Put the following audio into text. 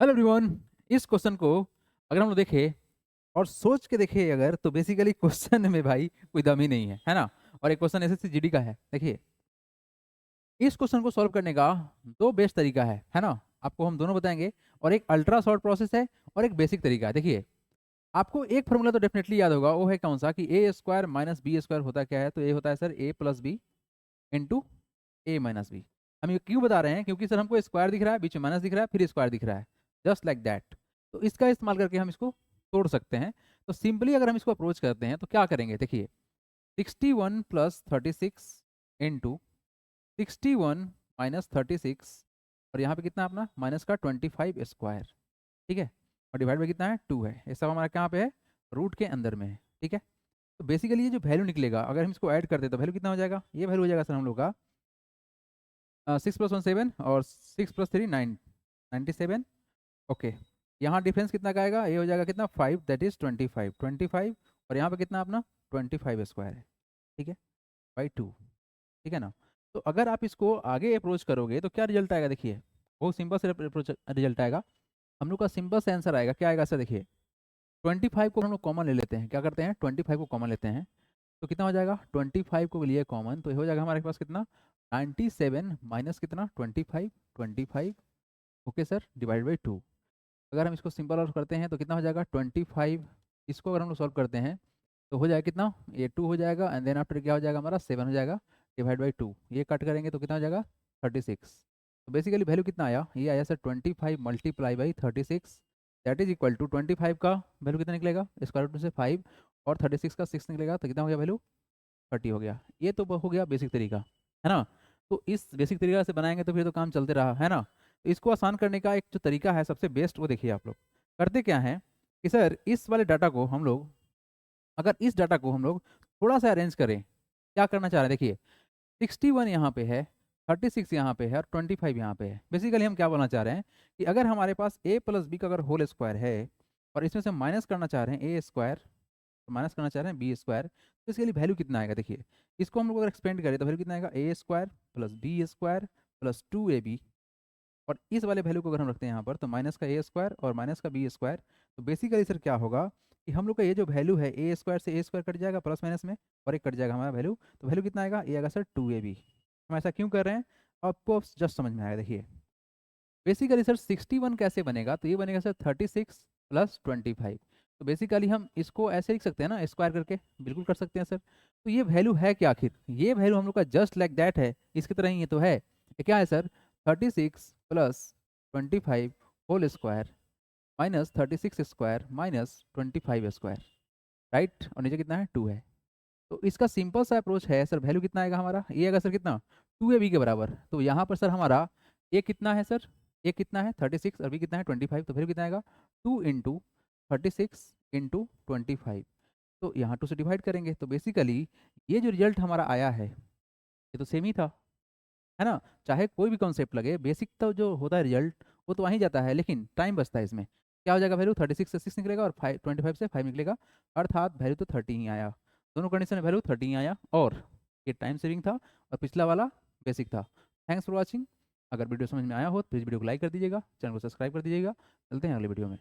Hello everyone. इस question को अगर हम लोग देखें और सोच के देखें अगर, तो बेसिकली क्वेश्चन में भाई कोई दम ही नहीं है ना। और एक क्वेश्चन एसएससी जीडी का है। देखिए, इस क्वेश्चन को सॉल्व करने का दो बेस्ट तरीका है ना। आपको हम दोनों बताएंगे, और एक अल्ट्रा शॉर्ट प्रोसेस है और एक बेसिक तरीका है। देखिए, आपको एक फॉर्मूला तो डेफिनेटली याद होगा, वो है कौन सा कि ए स्क्वायर माइनस बी स्क्वायर होता क्या है। तो ये होता है सर ए प्लस बी इंटू ए माइनस बी। हम ये क्यों बता रहे हैं, क्योंकि सर हमको स्क्वायर दिख रहा है, बीच में माइनस दिख रहा है, फिर स्क्वायर दिख रहा है, जस्ट लाइक दैट। तो इसका इस्तेमाल करके हम इसको तोड़ सकते हैं। तो सिंपली अगर हम इसको अप्रोच करते हैं तो क्या करेंगे, देखिए 61 प्लस 36 इंटू 61 माइनस 36, और यहाँ पे कितना अपना माइनस का 25 स्क्वायर, ठीक है। और डिवाइड बाई कितना है 2 है। ये सब हमारा कहाँ पे है, रूट के अंदर में है, ठीक है। तो बेसिकली ये जो वैल्यू निकलेगा, अगर हम इसको ऐड करते हैं तो वैल्यू कितना हो जाएगा, ये वैल्यू हो जाएगा सर हम लोग का 6 + 1 7 और 6 + 3 9 97। ओके, यहाँ डिफरेंस कितना का आएगा, ये हो जाएगा कितना 5, दैट इज 25 और यहाँ पे कितना अपना 25 स्क्वायर है, ठीक है, बाई 2, ठीक है ना। तो अगर आप इसको आगे अप्रोच करोगे तो क्या रिजल्ट आएगा, देखिए बहुत सिंपल से अप्रोच रिजल्ट आएगा। हम लोग का सिंपल से आंसर आएगा, क्या आएगा सर, देखिए 25 को हम लोग कॉमन ले लेते हैं। क्या करते हैं, 25 को कॉमन लेते हैं तो कितना हो जाएगा, 25 को लिए कॉमन तो ये हो जाएगा हमारे पास कितना 97 माइनस कितना 25 ओके सर, डिवाइड बाई 2। अगर हम इसको सिंपल और करते हैं तो कितना हो जाएगा 25। इसको अगर हम लोग सॉल्व करते हैं तो हो जाएगा कितना, ये 2 हो जाएगा, एंड देन आफ्टर क्या हो जाएगा हमारा 7 हो जाएगा, डिवाइड बाई 2। ये कट करेंगे तो कितना हो जाएगा 36। तो बेसिकली वैल्यू कितना आया, ये आया sir 25 multiply by 36, that is equal to 25 का वैल्यू कितना निकलेगा, स्क्वायर रूट में से 5 और 36 का 6 निकलेगा, तो कितना हो गया वैल्यू 30 हो गया। ये तो हो गया बेसिक तरीका, है ना। तो इस बेसिक तरीका से बनाएंगे तो फिर तो काम चलते रहा, है ना। तो इसको आसान करने का एक जो तरीका है सबसे बेस्ट, वो देखिए आप लोग करते क्या है कि सर इस वाले डाटा को हम लोग, अगर इस डाटा को हम लोग थोड़ा सा अरेंज करें, क्या करना चाह रहे हैं, देखिए 61 यहाँ पे है, 36 यहाँ पे है और 25 यहाँ पे है। बेसिकली हम क्या बोलना चाह रहे हैं कि अगर हमारे पास a प्लस बी का अगर होल स्क्वायर है और इसमें से माइनस करना चाह रहे हैं ए स्क्वायर, तो माइनस करना चाह रहे हैं बी स्क्वायर, तो इसके लिए वैल्यू कितना आएगा, देखिए इसको हम लोग अगर एक्सपेंड करें तो वैल्यू कितना आएगा a square plus b square plus 2ab। और इस वाले वैल्यू को अगर हम रखते हैं यहाँ पर तो माइनस का ए स्क्वायर और माइनस का बी स्क्वायर। तो बेसिकली सर क्या होगा कि हम लोग का ये जो वैल्यू है ए स्क्वायर से ए स्क्वायर कट जाएगा प्लस माइनस में, और एक कट जाएगा हमारा वैल्यू, तो वैल्यू कितना आएगा, ये आएगा सर 2ab। हम ऐसा क्यों कर रहे हैं, आपको जस्ट समझ में आएगा। देखिए बेसिकली सर 61 कैसे बनेगा, तो ये बनेगा सर 36 प्लस 25। तो बेसिकली हम इसको ऐसे लिख सकते हैं ना, स्क्वायर करके, बिल्कुल कर सकते हैं सर। तो ये वैल्यू है क्या आखिर, ये वैल्यू हम लोग का जस्ट लाइक दैट है, इसकी तरह ही ये तो है। ये क्या है sir, 36 plus 25 whole square minus 36 square minus 25 square, right. और नीचे कितना है 2 है। तो इसका सिंपल सा अप्रोच है सर, वैल्यू कितना आएगा हमारा, ये आएगा सर कितना 2ab के बराबर। तो यहाँ पर सर हमारा ए कितना है सर, ए कितना है 36 और बी कितना है 25, तो वैल्यू कितना आएगा 2 इंटू 36 इंटू 25। तो यहाँ 2 से डिवाइड करेंगे तो बेसिकली ये जो रिजल्ट हमारा आया है ये तो सेम ही था, है ना। चाहे कोई भी कॉन्सेप्ट लगे, बेसिक तो जो होता है रिजल्ट वो तो वहीं जाता है, लेकिन टाइम बचता है इसमें। क्या हो जाएगा वैल्यू 36 से 6 निकलेगा और 25 से 5 निकलेगा, अर्थात वैल्यू तो 30 ही आया। दोनों कंडीशन में वैल्यू 30 ही आया, और ये टाइम सेविंग था और पिछला वाला बेसिक था। Thanks for watching. अगर वीडियो समझ में आया हो तो प्लीज़ वीडियो को लाइक कर दीजिएगा, चैनल को सब्सक्राइब कर दीजिएगा। चलते हैं अगले वीडियो में।